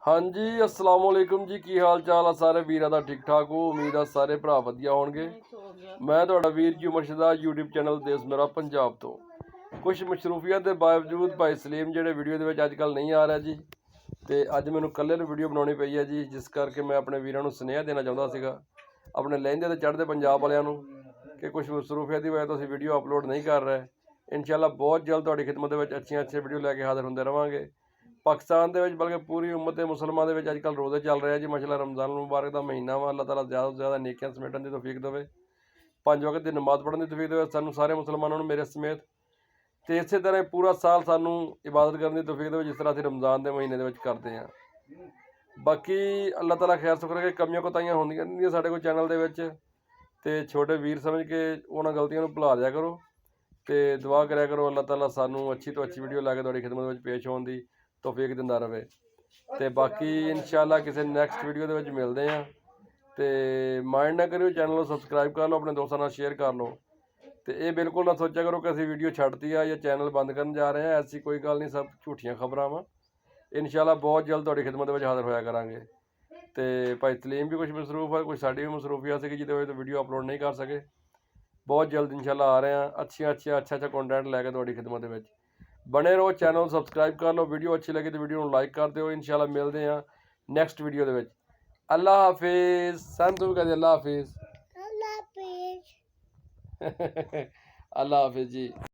हाँ जी अस्सलाम वालेकुम जी की हाल चाल आ सारे वीरां दा ठीक ठाक हो। उम्मीद आ सारे भरा वधिया होणगे। मैं तुहाडा वीर जी मुर्शदा यूट्यूब चैनल देश मेरा पंजाब तो कुछ मशरूफियत के बावजूद भाई सलीम ਜਿਹੜੇ ਵੀਡੀਓ ਦੇ ਵਿੱਚ ਅੱਜ ਕੱਲ੍ਹ ਨਹੀਂ ਆ ਰਿਹਾ ਜੀ ਤੇ ਅੱਜ ਮੈਨੂੰ ਇਕੱਲੇ ਨੂੰ ਵੀਡੀਓ ਬਣਾਉਣੀ ਪਈ ਹੈ ਜੀ, ਜਿਸ ਕਰਕੇ ਮੈਂ ਆਪਣੇ ਵੀਰਾਂ ਨੂੰ ਸੁਨੇਹਾ ਦੇਣਾ ਚਾਹੁੰਦਾ ਸੀਗਾ ਆਪਣੇ ਲਹਿੰਦੇ ਤੇ ਚੜ੍ਹਦੇ ਪੰਜਾਬ ਵਾਲਿਆਂ ਨੂੰ ਕਿ ਕੁਝ ਮਸ਼ਰੂਫੀਅਤ ਦੀ ਵਜ੍ਹਾ ਤੋਂ ਅਸੀਂ ਵੀਡੀਓ ਅਪਲੋਡ ਨਹੀਂ ਕਰ ਰਹੇ। ਇਨਸ਼ਾਅੱਲਾ ਬਹੁਤ ਜਲਦ ਤੁਹਾਡੀ ਖਿਦਮਤ ਦੇ ਵਿੱਚ ਅੱਛੀਆਂ ਵੀਡੀਓ ਲੈ ਕੇ ਹਾਜ਼ਰ ਹੁੰਦੇ ਰਵਾਂਗੇ। पाकिस्तान के बल्कि पूरी उम्मत मुसलमान के अजकल रोज़े चल रहे हैं जी माशाअल्लाह। रमज़ान मुबारक का महीना वा, अल्लाह ताला ज़्यादा से ज़्यादा नेकियां समेटन की तौफीक देवे, 5 वक्त की नमाज पढ़ने की तौफीक देवे सानू सारे मुसलमानों मेरे समेत। तो इस तरह पूरा साल सानू इबादत करने की तौफीक देवे जिस तरह असीं रमज़ान के महीने करते हैं। बाकी अल्लाह ताला खैर सुख रखे, कमियां कोताहियां होंदियां नहीं साडे कोल चैनल दे विच, ते छोटे वीर समझ के उन्हां गलतियां नूं भुला दिया करो ते दुआ करिया करो अल्लाह ताला सानू अच्छी तो अच्छी वीडियो लैके तुहाडी खिदमत में पेश होने की तौफीक दिंदा रहे। तो बाकी इंशाअल्लाह किसी नैक्सट वीडियो के मिलते हैं। तो माइंड ना करियो, चैनल को सबसक्राइब कर लो, अपने दोस्तों नाल शेयर कर लो। तो ये बिल्कुल ना सोचा करो कि असीं वीडियो छड्डती है या चैनल बंद करन जा रहे हैं, ऐसी कोई गल नहीं, सब झूठियां खबरां वा। इंशाअल्लाह बहुत जल्द तुहाडी खिदमत में हाज़र होया करांगे। तो भाई तलीम भी कुछ मसरूफ है, कुछ साडी भी मसरूफियत सी जिहदे वजह तो वीडियो अपलोड नहीं कर सके। बहुत जल्द इंशाअल्लाह आ रहे हैं अच्छा कंटेंट लैके तुहाडी खिदमत में। बने रहो, चैनल सबसक्राइब कर लो, वीडियो अच्छी लगी तो वीडियो लाइक कर दो। इंशाअल्लाह मिलते हैं नैक्सट वीडियो के। अल्लाह हाफिज़। सन तू कहते अल्लाह हाफिज़। अल्लाह हाफिज़। अल्लाह हाफिज़ जी।